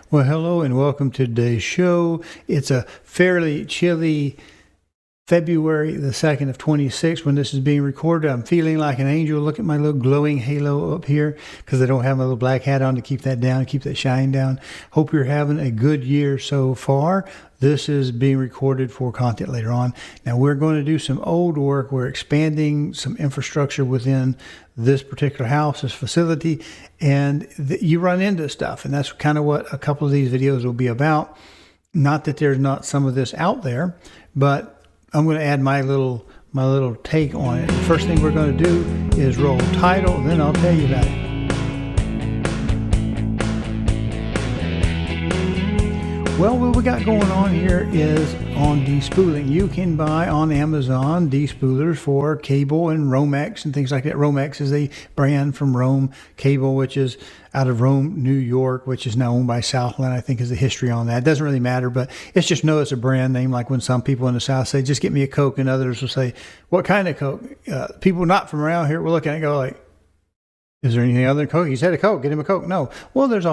Well, hello and welcome to today's show. It's a fairly chilly February the 2nd of 26 when this is being recorded. I'm feeling like an angel. Look at my little glowing halo up here because I don't have my little black hat on to keep that down, keep that shine down. Hope you're having a good year so far. This is being recorded for content later on. Now we're going to do some old work. We're expanding some infrastructure within this particular house, this facility, and you run into stuff. And that's kind of what a couple of these videos will be about. Not that there's not some of this out there, but I'm going to add my little take on it. The first thing we're going to do is roll title, then I'll tell you about it. Well, what we got going on here is on despooling. You can buy on Amazon despoolers for cable and Romex and things like that. Romex is a brand from Rome Cable, which is out of Rome, New York, which is now owned by Southland, I think is the history on that. It doesn't really matter, but it's just know it's a brand name. Like when some people in the South say, just get me a Coke, and others will say, what kind of Coke? People not from around here will look at it and go like, is there anything other than Coke? He said a Coke. Get him a Coke. No. Well, there's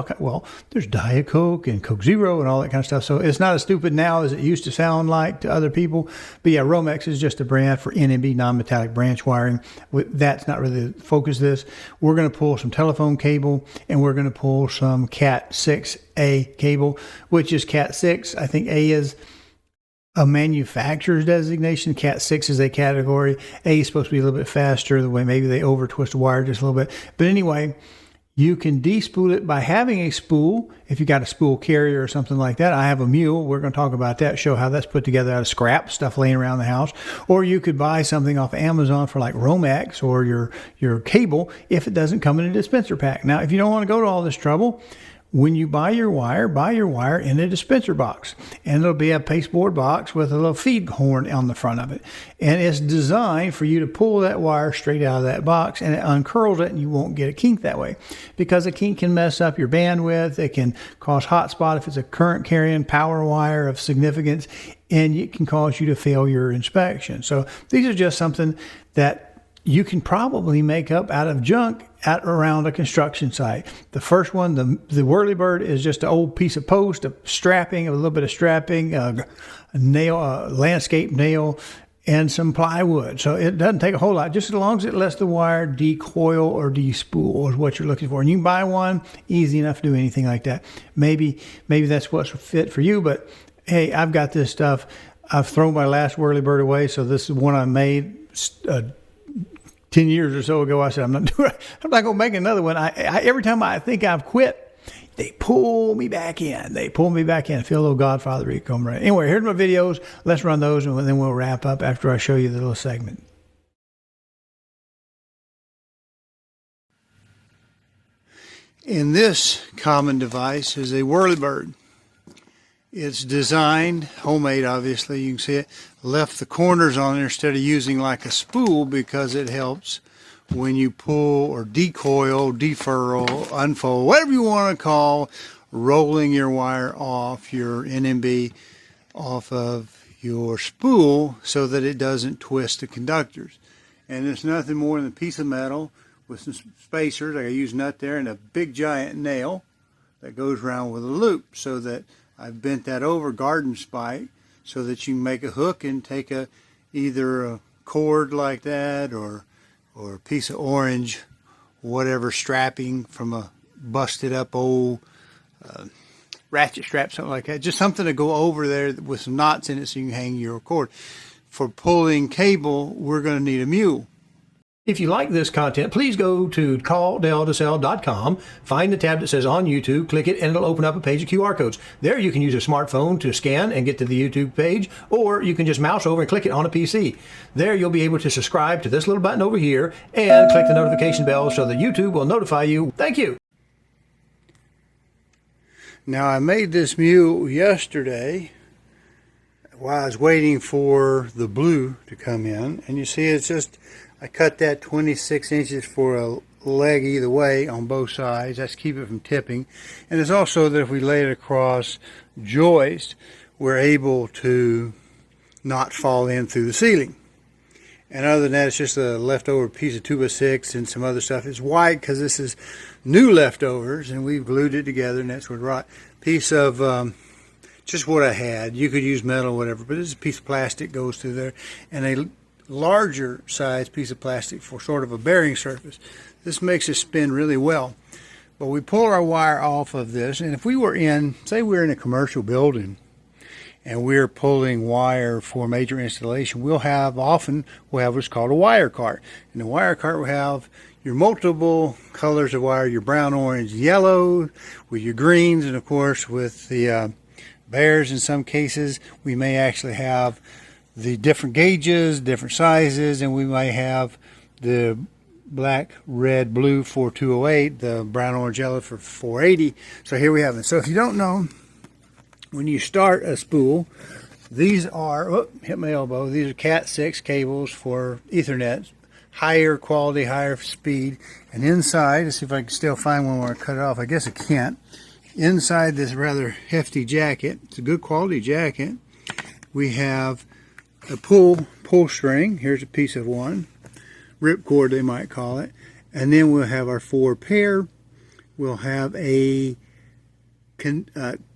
Diet Coke and Coke Zero and all that kind of stuff. So it's not as stupid now as it used to sound like to other people. But yeah, Romex is just a brand for NMB, non-metallic branch wiring. That's not really the focus of this. We're going to pull some telephone cable and we're going to pull some Cat 6A cable, which is Cat 6. I think A is a manufacturer's designation. Cat 6 is a category. A is supposed to be a little bit faster, the way maybe they over twist the wire just a little bit. But anyway, you can despool it by having a spool. If you got a spool carrier or something like that, I have a mule. We're going to talk about that, show how that's put together out of scrap stuff laying around the house. Or you could buy something off Amazon for like Romex or your cable if it doesn't come in a dispenser pack. Now, if you don't want to go to all this trouble, when you buy your wire in a dispenser box. And it'll be a pasteboard box with a little feed horn on the front of it. And it's designed for you to pull that wire straight out of that box, and it uncurls it, and you won't get a kink that way. Because a kink can mess up your bandwidth. It can cause hotspot if it's a current carrying power wire of significance, and it can cause you to fail your inspection. So these are just something that you can probably make up out of junk at around a construction site. The first one, the Whirlybird, is just an old piece of post, a strapping, a little bit of strapping, a nail, a landscape nail, and some plywood. So it doesn't take a whole lot, just as long as it lets the wire decoil or despool is what you're looking for. And you can buy one, easy enough to do anything like that. Maybe that's what's fit for you, but hey, I've got this stuff. I've thrown my last Whirlybird away, so this is one I made 10 years or so ago. I said, I'm not going to make another one. I every time I think I've quit, they pull me back in. I feel a little Godfather come right. Anyway, here's my videos. Let's run those, and then we'll wrap up after I show you the little segment. And this common device is a Whirlybird. It's designed, homemade obviously, you can see it, left the corners on there instead of using like a spool because it helps when you pull or decoil, defurl, unfold, whatever you want to call, rolling your wire off your NMB off of your spool so that it doesn't twist the conductors. And it's nothing more than a piece of metal with some spacers, like I use nut there, and a big giant nail that goes around with a loop so that I've bent that over garden spike so that you can make a hook and take either a cord like that or a piece of orange, whatever strapping from a busted up old ratchet strap, something like that. Just something to go over there with some knots in it so you can hang your cord. For pulling cable, we're going to need a mule. If you like this content, please go to calldeltosell.com, find the tab that says on YouTube, click it, and it'll open up a page of QR codes. There you can use a smartphone to scan and get to the YouTube page, or you can just mouse over and click it on a PC. There you'll be able to subscribe to this little button over here and click the notification bell so that YouTube will notify you. Thank you. Now I made this mule yesterday while I was waiting for the blue to come in, and you see it's just, I cut that 26 inches for a leg either way on both sides. That's to keep it from tipping. And it's also that if we lay it across joist, we're able to not fall in through the ceiling. And other than that, it's just a leftover piece of 2x6 and some other stuff. It's white because this is new leftovers, and we've glued it together, and that's what right. piece of just what I had. You could use metal or whatever, but this is a piece of plastic goes through there, and a larger size piece of plastic for sort of a bearing surface. This makes it spin really well. But we pull our wire off of this, and if we were in, say we're in a commercial building and we're pulling wire for major installation, we'll have what's called a wire cart. And the wire cart will have your multiple colors of wire, your brown, orange, yellow, with your greens, and of course with the bears in some cases we may actually have the different gauges, different sizes, and we may have the black, red, blue for 208, the brown, orange, yellow for 480. So here we have it. So if you don't know, when you start a spool, these are, hit my elbow, these are Cat 6 cables for Ethernet, higher quality, higher speed. And inside, let's see if I can still find one where I cut it off. I guess I can't. Inside this rather hefty jacket, it's a good quality jacket, we have a pull string. Here's a piece of one, ripcord they might call it, and then we'll have our 4 pair. We'll have a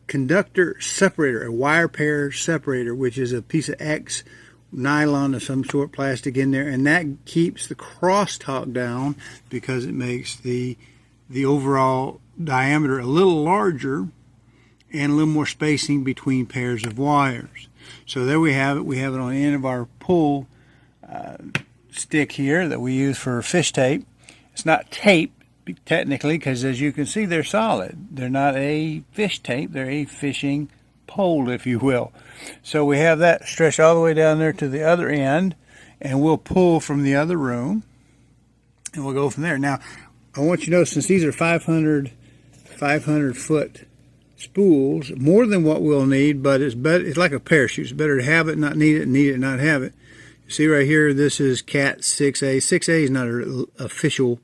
conductor separator, a wire pair separator, which is a piece of X nylon of some sort, plastic in there, and that keeps the crosstalk down because it makes the overall diameter a little larger and a little more spacing between pairs of wires. So there we have it. We have it on the end of our pull stick here that we use for fish tape. It's not tape technically, because as you can see, they're solid. They're not a fish tape, they're a fishing pole, if you will. So we have that stretched all the way down there to the other end, and we'll pull from the other room and we'll go from there. Now I want you to know, since these are 500 foot spools, more than what we'll need, but it's better, it's like a parachute. It's better to have it, not need it, need it, not have it. You see right here, this is Cat 6A. 6A is not an official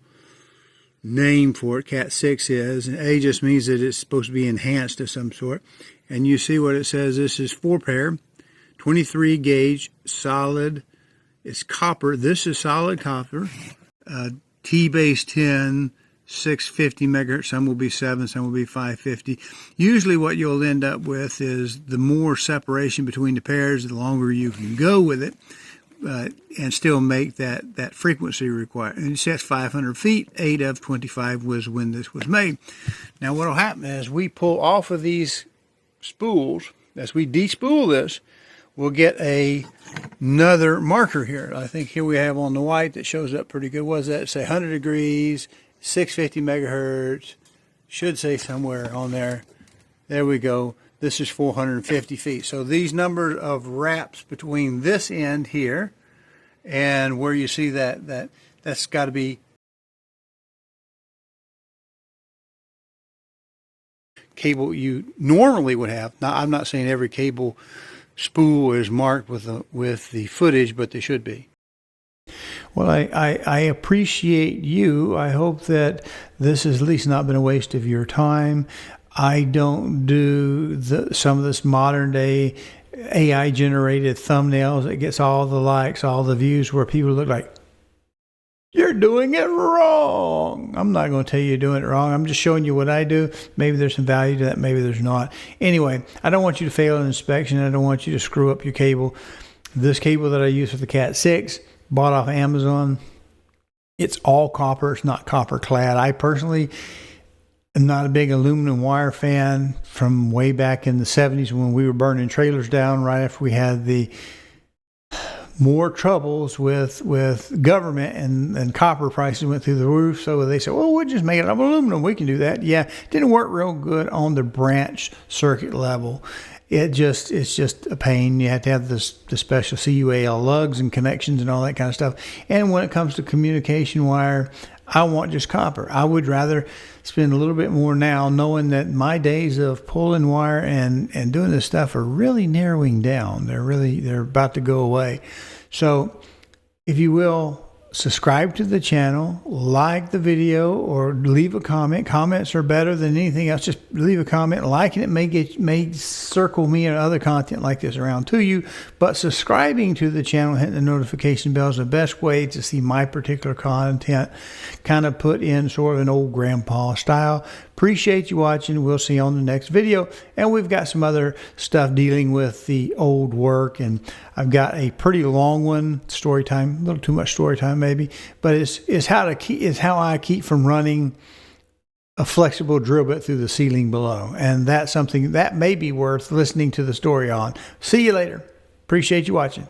name for it. Cat 6 is, and A just means that it's supposed to be enhanced of some sort. And you see what it says. This is 4 pair, 23 gauge, solid. It's copper. This is solid copper. T-base 10, 650 megahertz. Some will be 7, some will be 550. Usually what you'll end up with is the more separation between the pairs, the longer you can go with it, and still make that frequency required. And you see that's 500 feet. 8 of 25 was when this was made. Now what will happen is we pull off of these spools, as we despool this, we'll get another marker here. I think here we have on the white that shows up pretty good. What does that say? 100 degrees, 650 megahertz. Should say somewhere on there. There we go. This is 450 feet. So these numbers of wraps between this end here and where you see that's got to be cable you normally would have. Now I'm not saying every cable spool is marked with the footage, but they should be. Well, I appreciate you. I hope that this has at least not been a waste of your time. I don't do some of this modern day AI generated thumbnails that gets all the likes, all the views, where people look like, you're doing it wrong. I'm not going to tell you you're doing it wrong. I'm just showing you what I do. Maybe there's some value to that. Maybe there's not. Anyway, I don't want you to fail an inspection. I don't want you to screw up your cable. This cable that I use for the Cat 6, bought off Amazon. It's all copper. It's not copper clad. I personally am not a big aluminum wire fan from way back in the 70s when we were burning trailers down right after we had the more troubles with government, and copper prices went through the roof. So they said, well, we'll just make it out of aluminum. We can do that. Yeah, it didn't work real good on the branch circuit level. It's just a pain. You have to have the special CUAL lugs and connections and all that kind of stuff. And when it comes to communication wire, I want just copper. I would rather spend a little bit more now, knowing that my days of pulling wire and doing this stuff are really narrowing down. They're about to go away. So if you will, subscribe to the channel, like the video, or leave a comment. Comments are better than anything else. Just leave a comment. Liking it may circle me and other content like this around to you, but subscribing to the channel, hitting the notification bell is the best way to see my particular content kind of put in sort of an old grandpa style. Appreciate you watching. We'll see you on the next video. And we've got some other stuff dealing with the old work. And I've got a pretty long one, story time, a little too much story time maybe. But it's how I keep from running a flexible drill bit through the ceiling below. And that's something that may be worth listening to the story on. See you later. Appreciate you watching.